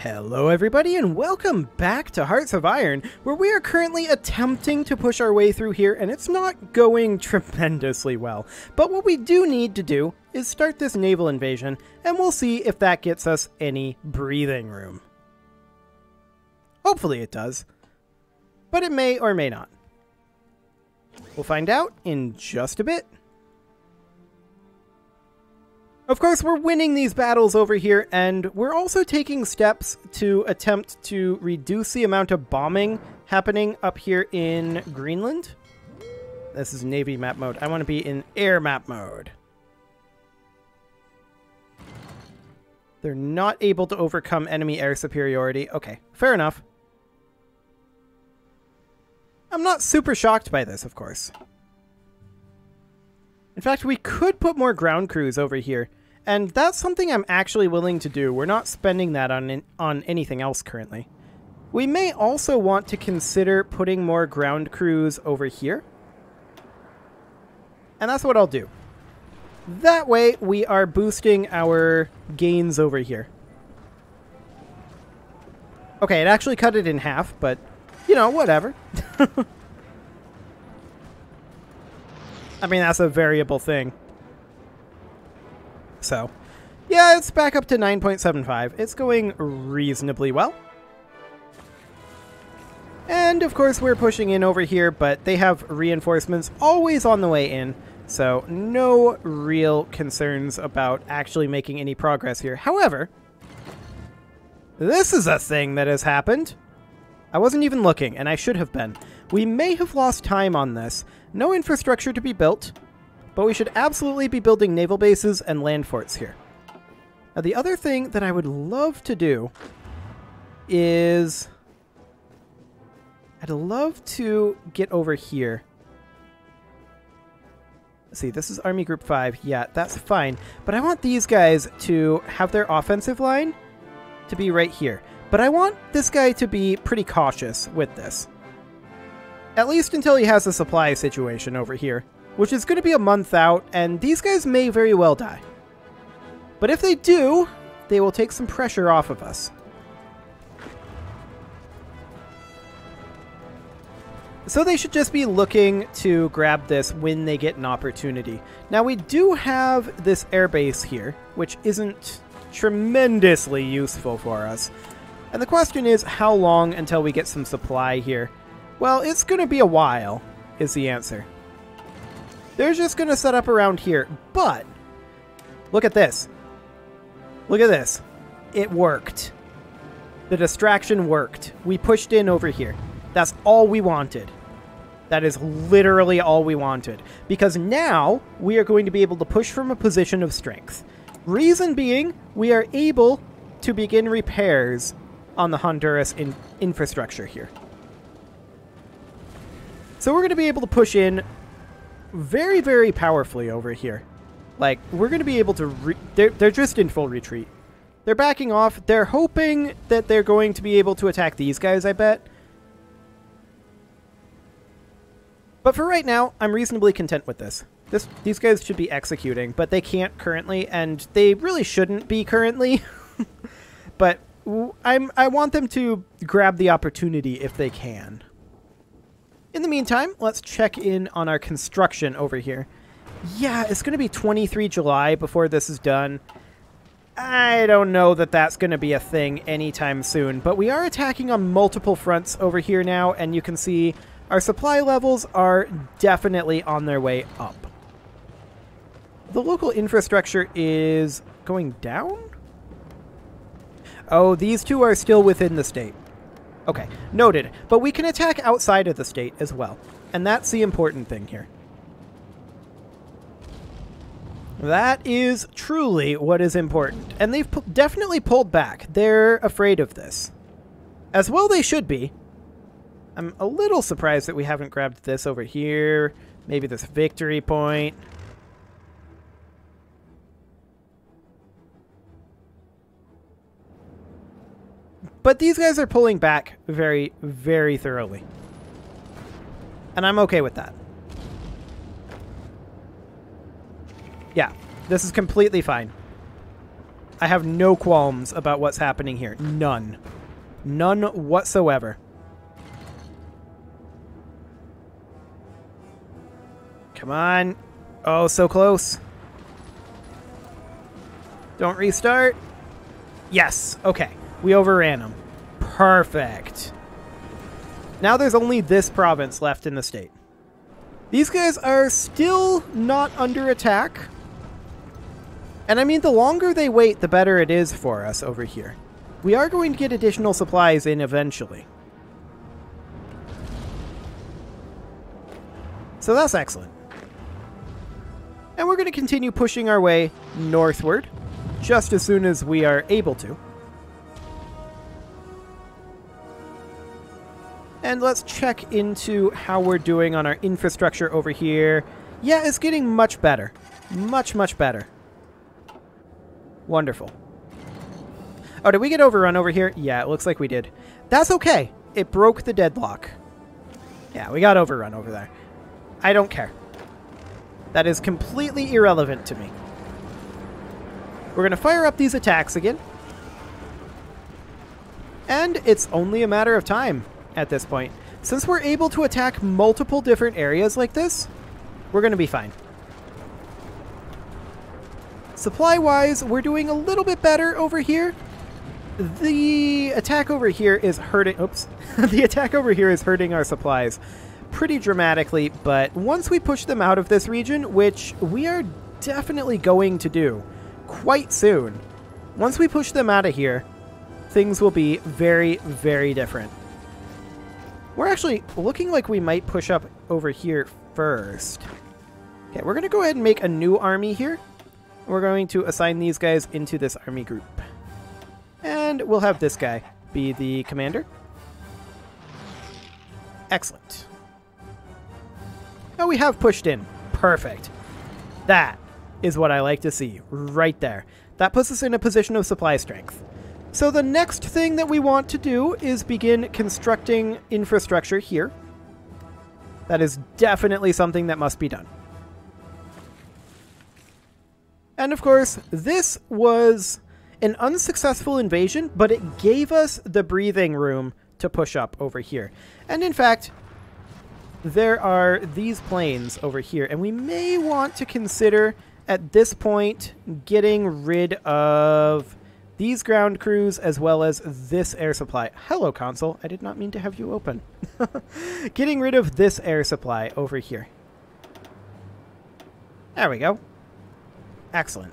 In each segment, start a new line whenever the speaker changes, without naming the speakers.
Hello everybody and welcome back to Hearts of Iron, where we are currently attempting to push our way through here and it's not going tremendously well. But what we do need to do is start this naval invasion and we'll see if that gets us any breathing room. Hopefully it does, but it may or may not. We'll find out in just a bit. Of course, we're winning these battles over here, and we're also taking steps to attempt to reduce the amount of bombing happening up here in Greenland. This is Navy map mode. I want to be in air map mode. They're not able to overcome enemy air superiority. Okay, fair enough. I'm not super shocked by this, of course. In fact, we could put more ground crews over here. And that's something I'm actually willing to do. We're not spending that on anything else currently. We may also want to consider putting more ground crews over here. And that's what I'll do. That way, we are boosting our gains over here. Okay, it actually cut it in half, but, you know, whatever. I mean, that's a variable thing. So, yeah, it's back up to 9.75. It's going reasonably well. And, of course, we're pushing in over here, but they have reinforcements always on the way in, so no real concerns about actually making any progress here. However, this is a thing that has happened. I wasn't even looking, and I should have been. We may have lost time on this. No infrastructure to be built. But we should absolutely be building naval bases and land forts here. Now, the other thing that I would love to do is I'd love to get over here. Let's see, this is Army Group 5. Yeah, that's fine. But I want these guys to have their offensive line to be right here. But I want this guy to be pretty cautious with this. At least until he has a supply situation over here, which is going to be a month out, and these guys may very well die. But if they do, they will take some pressure off of us. So they should just be looking to grab this when they get an opportunity. Now we do have this airbase here, which isn't tremendously useful for us. And the question is, how long until we get some supply here? Well, it's going to be a while, is the answer. They're just going to set up around here, but look at this. Look at this. It worked. The distraction worked. We pushed in over here. That's all we wanted. That is literally all we wanted. Because now we are going to be able to push from a position of strength. Reason being, we are able to begin repairs on the Honduras infrastructure here. So we're going to be able to push in very, very powerfully over here. Like, we're going to be able to... They're just in full retreat. They're backing off. They're hoping that they're going to be able to attack these guys, I bet. But for right now, I'm reasonably content with this. These guys should be executing, but they can't currently, and they really shouldn't be currently. But I want them to grab the opportunity if they can. In the meantime, let's check in on our construction over here. Yeah, it's going to be 23 July before this is done. I don't know that that's going to be a thing anytime soon, but we are attacking on multiple fronts over here now, and you can see our supply levels are definitely on their way up. The local infrastructure is going down? Oh, these two are still within the state. Okay, noted. But we can attack outside of the state as well. And that's the important thing here. That is truly what is important. And they've definitely pulled back. They're afraid of this. As well they should be. I'm a little surprised that we haven't grabbed this over here. Maybe this victory point. But these guys are pulling back very, very thoroughly. And I'm okay with that. Yeah, this is completely fine. I have no qualms about what's happening here. None. None whatsoever. Come on. Oh, so close. Don't restart. Yes. Okay. We overran them. Perfect. Now there's only this province left in the state. These guys are still not under attack. And I mean, the longer they wait, the better it is for us over here. We are going to get additional supplies in eventually. So that's excellent. And we're going to continue pushing our way northward just as soon as we are able to. And let's check into how we're doing on our infrastructure over here. Yeah, it's getting much better. Much, much better. Wonderful. Oh, did we get overrun over here? Yeah, it looks like we did. That's okay. It broke the deadlock. Yeah, we got overrun over there. I don't care. That is completely irrelevant to me. We're going to fire up these attacks again. And it's only a matter of time at this point. Since we're able to attack multiple different areas like this, we're going to be fine. Supply-wise, we're doing a little bit better over here. The attack over here is hurting... Oops. The attack over here is hurting our supplies pretty dramatically, but once we push them out of this region, which we are definitely going to do quite soon, once we push them out of here, things will be very, very different. We're actually looking like we might push up over here first. Okay, we're going to go ahead and make a new army here. We're going to assign these guys into this army group. And we'll have this guy be the commander. Excellent. Oh, we have pushed in. Perfect. That is what I like to see right there. That puts us in a position of supply strength. So the next thing that we want to do is begin constructing infrastructure here. That is definitely something that must be done. And of course, this was an unsuccessful invasion, but it gave us the breathing room to push up over here. And in fact, there are these planes over here, and we may want to consider at this point getting rid of these ground crews as well as this air supply. Hello, console. I did not mean to have you open. Getting rid of this air supply over here. There we go. Excellent.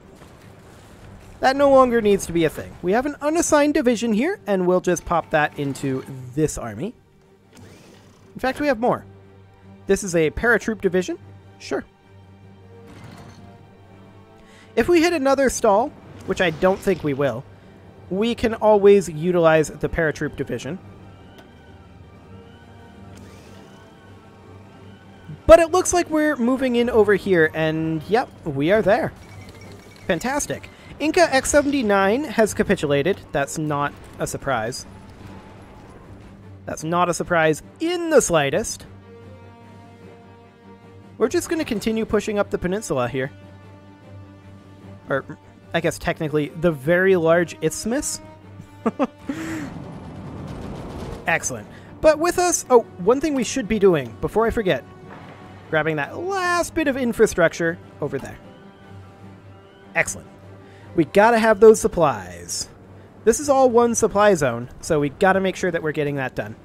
That no longer needs to be a thing. We have an unassigned division here, and we'll just pop that into this army. In fact, we have more. This is a paratroop division. Sure. If we hit another stall, which I don't think we will, we can always utilize the paratroop division. But it looks like we're moving in over here, and yep, we are there. Fantastic. Inca X-79 has capitulated. That's not a surprise. That's not a surprise in the slightest. We're just going to continue pushing up the peninsula here. Or, I guess technically, the very large isthmus. Excellent. But with us... Oh, one thing we should be doing, before I forget. Grabbing that last bit of infrastructure over there. Excellent. We gotta have those supplies. This is all one supply zone, so we gotta make sure that we're getting that done.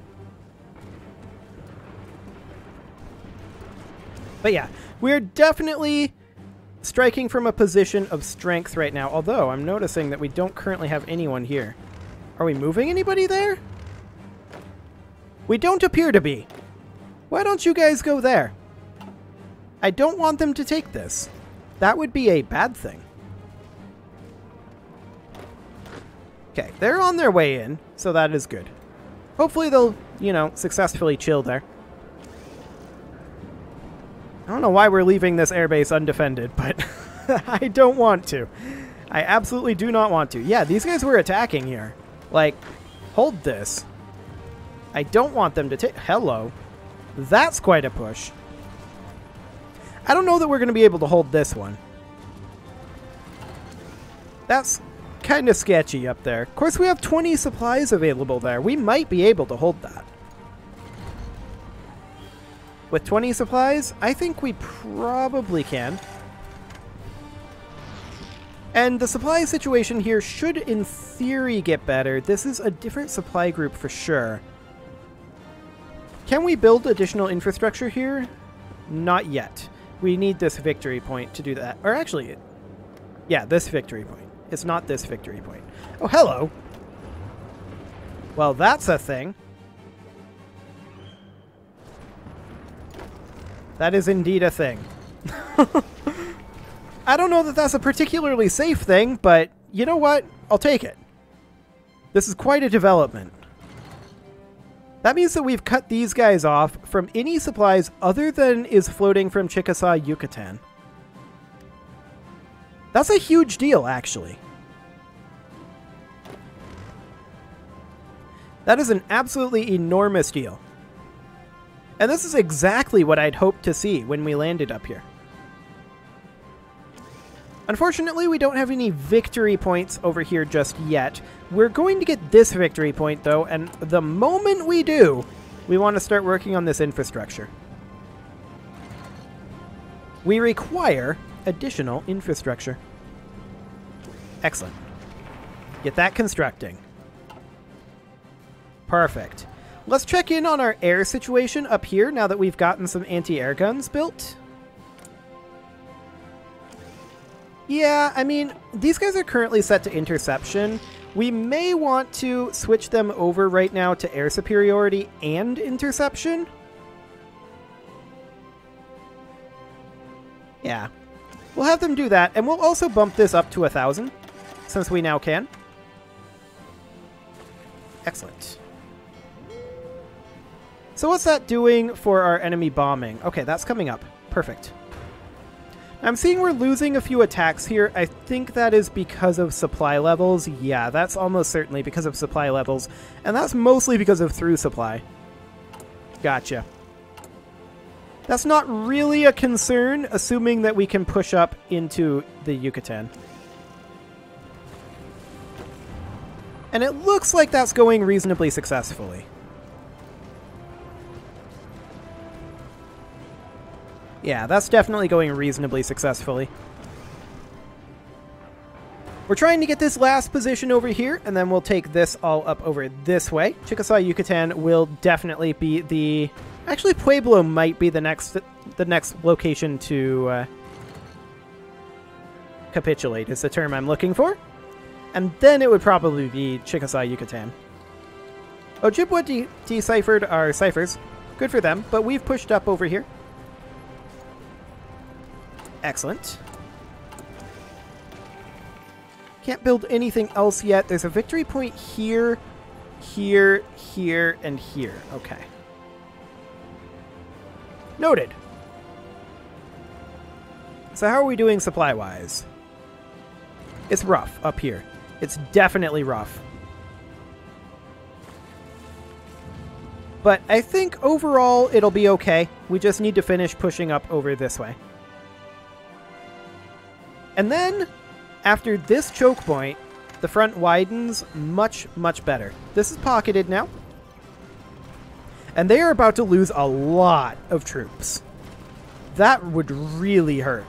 But yeah, we're definitely striking from a position of strength right now, although I'm noticing that we don't currently have anyone here. Are we moving anybody there? We don't appear to be. Why don't you guys go there? I don't want them to take this. That would be a bad thing. Okay, they're on their way in, so that is good. Hopefully they'll, you know, successfully chill there. I don't know why we're leaving this airbase undefended, but I don't want to. I absolutely do not want to. Yeah, these guys were attacking here. Like, hold this. I don't want them to take... Hello. That's quite a push. I don't know that we're going to be able to hold this one. That's kind of sketchy up there. Of course, we have 20 supplies available there. We might be able to hold that. With 20 supplies, I think we probably can. And the supply situation here should, in theory, get better. This is a different supply group for sure. Can we build additional infrastructure here? Not yet. We need this victory point to do that. Or actually, yeah, this victory point. It's not this victory point. Oh, hello. Well, that's a thing. That is indeed a thing. I don't know that that's a particularly safe thing, but you know what? I'll take it. This is quite a development. That means that we've cut these guys off from any supplies other than is floating from Chickasaw, Yucatan. That's a huge deal, actually. That is an absolutely enormous deal. And this is exactly what I'd hoped to see when we landed up here. Unfortunately, we don't have any victory points over here just yet. We're going to get this victory point, though, and the moment we do, we want to start working on this infrastructure. We require additional infrastructure. Excellent. Get that constructing. Perfect. Let's check in on our air situation up here now that we've gotten some anti-air guns built. Yeah, I mean, these guys are currently set to interception. We may want to switch them over right now to air superiority and interception. Yeah. We'll have them do that, and we'll also bump this up to 1,000, since we now can. Excellent. So what's that doing for our enemy bombing? Okay, that's coming up. Perfect. I'm seeing we're losing a few attacks here. I think that is because of supply levels. Yeah, that's almost certainly because of supply levels. And that's mostly because of through supply. Gotcha. That's not really a concern, assuming that we can push up into the Yucatan. And it looks like that's going reasonably successfully. Yeah, that's definitely going reasonably successfully. We're trying to get this last position over here, and then we'll take this all up over this way. Chickasaw, Yucatan will definitely be the... Actually, Pueblo might be the next location to capitulate, is the term I'm looking for. And then it would probably be Chickasaw, Yucatan. Ojibwa deciphered our ciphers. Good for them, but we've pushed up over here. Excellent. Can't build anything else yet. There's a victory point here, here, here, and here. Okay. Noted. So how are we doing supply-wise? It's rough up here. It's definitely rough. But I think overall it'll be okay. We just need to finish pushing up over this way. And then, after this choke point, the front widens much, much better. This is pocketed now. And they are about to lose a lot of troops. That would really hurt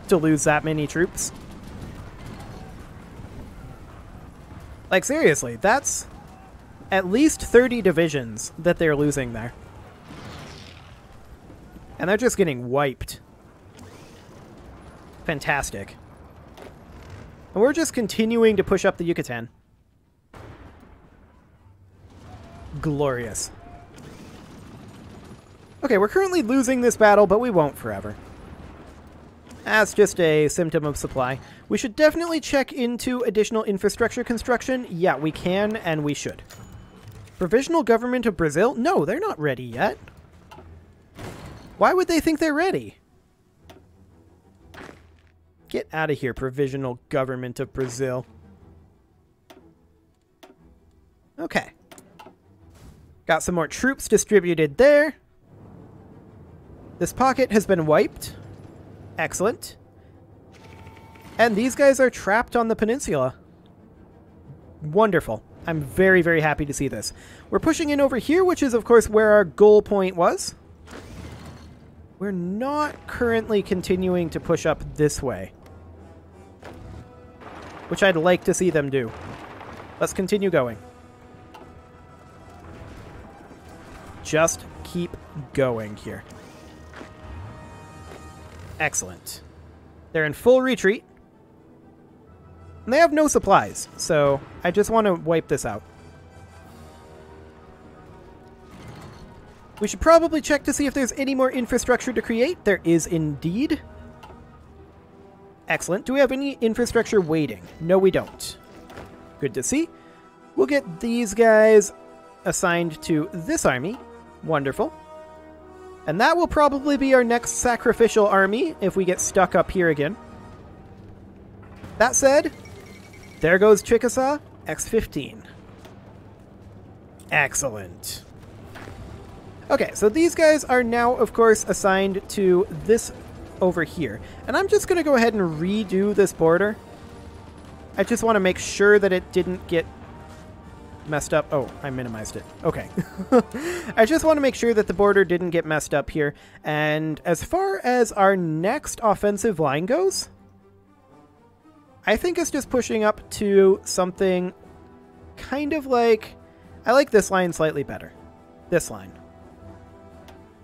to lose that many troops. Like, seriously, that's at least 30 divisions that they're losing there. And they're just getting wiped. Fantastic. And we're just continuing to push up the Yucatan. Glorious. Okay, we're currently losing this battle, but we won't forever. That's just a symptom of supply. We should definitely check into additional infrastructure construction. Yeah, we can, and we should. Provisional Government of Brazil? No, they're not ready yet. Why would they think they're ready? Get out of here, Provisional Government of Brazil. Okay. Got some more troops distributed there. This pocket has been wiped. Excellent. And these guys are trapped on the peninsula. Wonderful. I'm very, very happy to see this. We're pushing in over here, which is, of course, where our goal point was. We're not currently continuing to push up this way, which I'd like to see them do. Let's continue going. Just keep going here. Excellent. They're in full retreat. And they have no supplies, so I just want to wipe this out. We should probably check to see if there's any more infrastructure to create. There is indeed. Excellent. Do we have any infrastructure waiting? No, we don't. Good to see. We'll get these guys assigned to this army. Wonderful. And that will probably be our next sacrificial army if we get stuck up here again. That said, there goes Chickasaw, X-15. Excellent. Okay, so these guys are now, of course, assigned to this over here. And I'm just going to go ahead and redo this border. I just want to make sure that it didn't get messed up. Oh, I minimized it. Okay. I just want to make sure that the border didn't get messed up here. And as far as our next offensive line goes, I think it's just pushing up to something kind of like... I like this line slightly better. This line.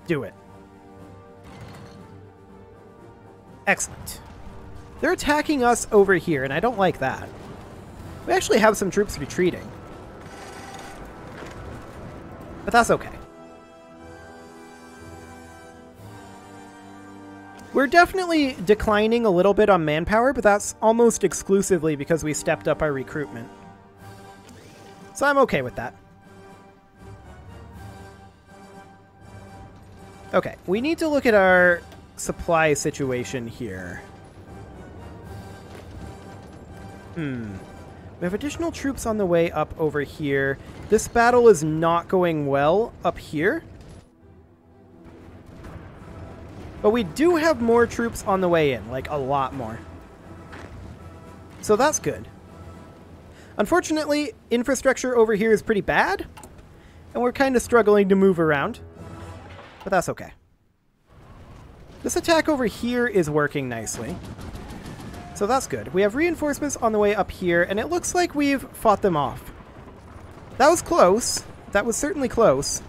Do it. Excellent. They're attacking us over here, and I don't like that. We actually have some troops retreating. But that's okay. We're definitely declining a little bit on manpower, but that's almost exclusively because we stepped up our recruitment. So I'm okay with that. Okay, we need to look at our supply situation here. We have additional troops on the way up over here. This battle is not going well up here. But we do have more troops on the way in, like a lot more. So that's good. Unfortunately, infrastructure over here is pretty bad, and we're kind of struggling to move around. But that's okay. This attack over here is working nicely. So that's good. We have reinforcements on the way up here, and it looks like we've fought them off. That was close. That was certainly close.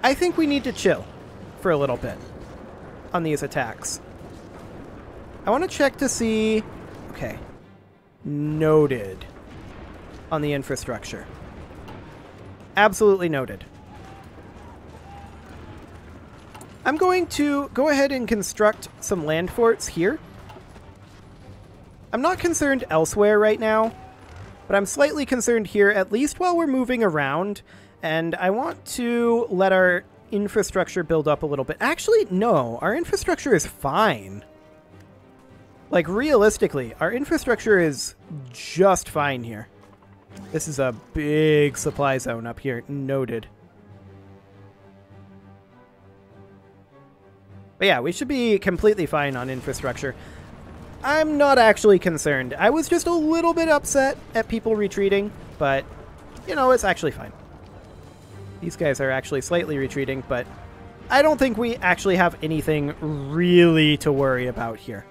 I think we need to chill for a little bit on these attacks. I want to check to see... Okay. Noted on the infrastructure. Absolutely noted. I'm going to go ahead and construct some land forts here. I'm not concerned elsewhere right now, but I'm slightly concerned here, at least while we're moving around, and I want to let our infrastructure build up a little bit. Actually, no, our infrastructure is fine. Like, realistically, our infrastructure is just fine here. This is a big supply zone up here. Noted. But yeah, we should be completely fine on infrastructure. I'm not actually concerned. I was just a little bit upset at people retreating, but, you know, it's actually fine. These guys are actually slightly retreating, but I don't think we actually have anything really to worry about here.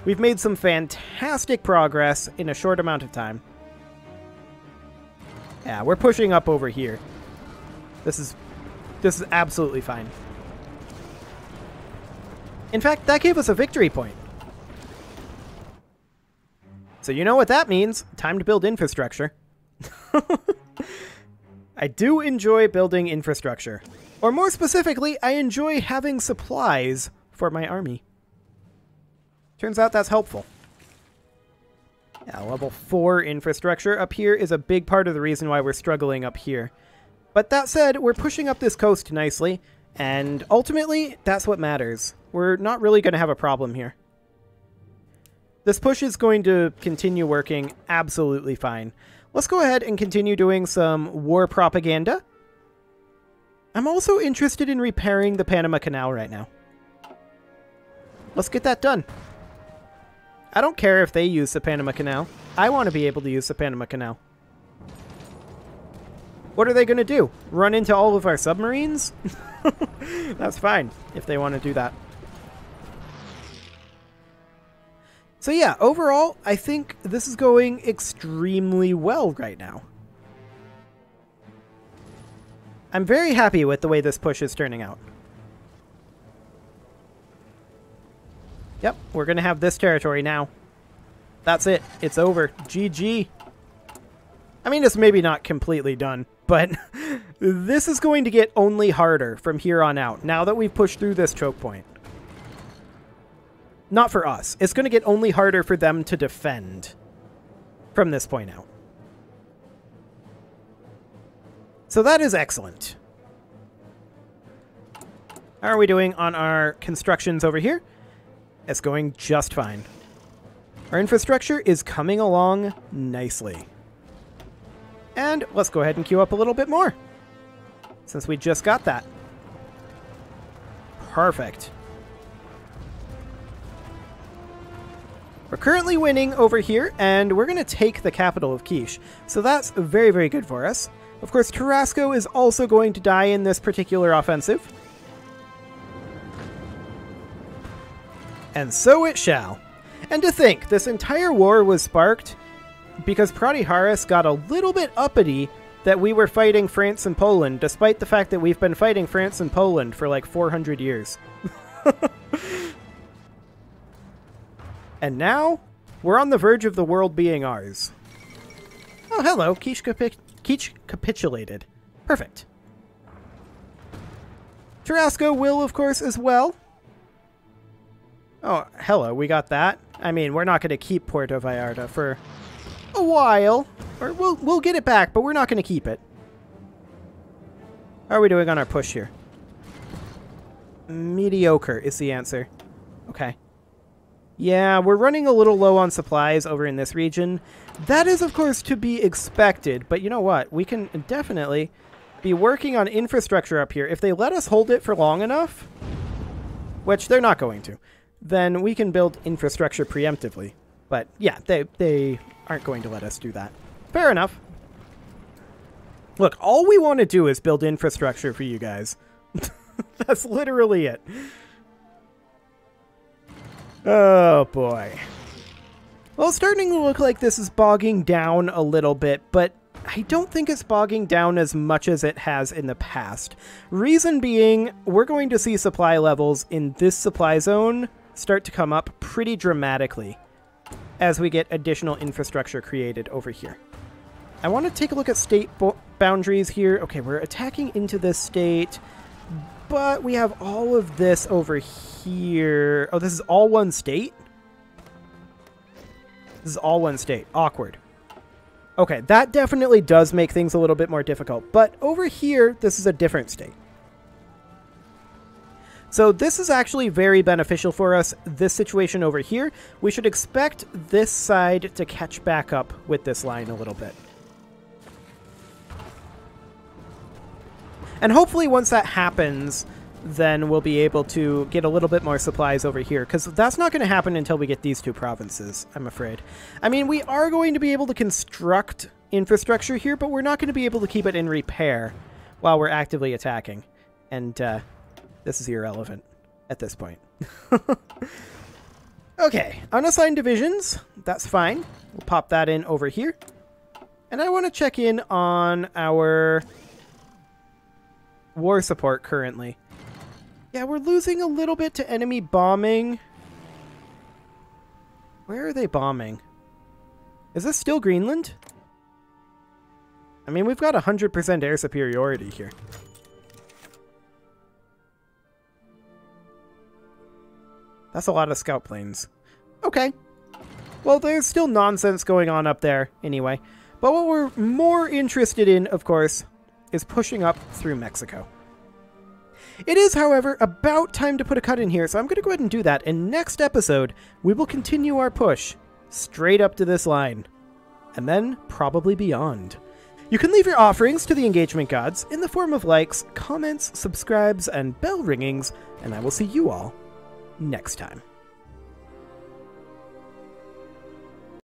We've made some fantastic progress in a short amount of time. Yeah, we're pushing up over here. This is absolutely fine. In fact, that gave us a victory point. So you know what that means. Time to build infrastructure. I do enjoy building infrastructure. Or more specifically, I enjoy having supplies for my army. Turns out that's helpful. Yeah, level 4 infrastructure up here is a big part of the reason why we're struggling up here. But that said, we're pushing up this coast nicely, and ultimately, that's what matters. We're not really going to have a problem here. This push is going to continue working absolutely fine. Let's go ahead and continue doing some war propaganda. I'm also interested in repairing the Panama Canal right now. Let's get that done. I don't care if they use the Panama Canal. I want to be able to use the Panama Canal. What are they going to do? Run into all of our submarines? That's fine if they want to do that. So yeah, overall, I think this is going extremely well right now. I'm very happy with the way this push is turning out. Yep, we're going to have this territory now. That's it. It's over. GG. I mean, it's maybe not completely done, but this is going to get only harder from here on out, now that we've pushed through this choke point. Not for us. It's going to get only harder for them to defend from this point out. So that is excellent. How are we doing on our constructions over here? It's going just fine. Our infrastructure is coming along nicely. And let's go ahead and queue up a little bit more, since we just got that. Perfect. We're currently winning over here, and we're going to take the capital of Quiche. So that's very, very good for us. Of course, Tarasco is also going to die in this particular offensive. And so it shall. And to think, this entire war was sparked because Pratiharis got a little bit uppity that we were fighting France and Poland, despite the fact that we've been fighting France and Poland for like 400 years. And now, we're on the verge of the world being ours. Oh, hello. Quiche capitulated. Perfect. Tarasco will, of course, as well. Oh, hello. We got that. I mean, we're not going to keep Puerto Vallarta for a while. Or we'll get it back, but we're not going to keep it. How are we doing on our push here? Mediocre is the answer. Okay. Yeah, we're running a little low on supplies over in this region. That is, of course, to be expected, but you know what? We can definitely be working on infrastructure up here. If they let us hold it for long enough, which they're not going to, then we can build infrastructure preemptively. But yeah, they aren't going to let us do that. Fair enough. Look, all we want to do is build infrastructure for you guys. That's literally it. Oh, boy. Well, it's starting to look like this is bogging down a little bit, but I don't think it's bogging down as much as it has in the past. Reason being, we're going to see supply levels in this supply zone start to come up pretty dramatically as we get additional infrastructure created over here. I want to take a look at state boundaries here. Okay, we're attacking into this state, but we have all of this over here. Oh, this is all one state? This is all one state. Awkward. Okay, that definitely does make things a little bit more difficult. But over here, this is a different state. So this is actually very beneficial for us, this situation over here. We should expect this side to catch back up with this line a little bit. And hopefully once that happens, then we'll be able to get a little bit more supplies over here, because that's not going to happen until we get these two provinces, I'm afraid. I mean, we are going to be able to construct infrastructure here, but we're not going to be able to keep it in repair while we're actively attacking. And this is irrelevant at this point. Okay, unassigned divisions, that's fine. We'll pop that in over here. And I want to check in on our war support currently. Yeah, we're losing a little bit to enemy bombing. Where are they bombing? Is this still Greenland? I mean, we've got 100% air superiority here. That's a lot of scout planes. Okay. Well, there's still nonsense going on up there anyway. But what we're more interested in, of course, is pushing up through Mexico. It is, however, about time to put a cut in here, so I'm going to go ahead and do that. And next episode, we will continue our push straight up to this line, and then probably beyond. You can leave your offerings to the engagement gods in the form of likes, comments, subscribes, and bell ringings, and I will see you all next time.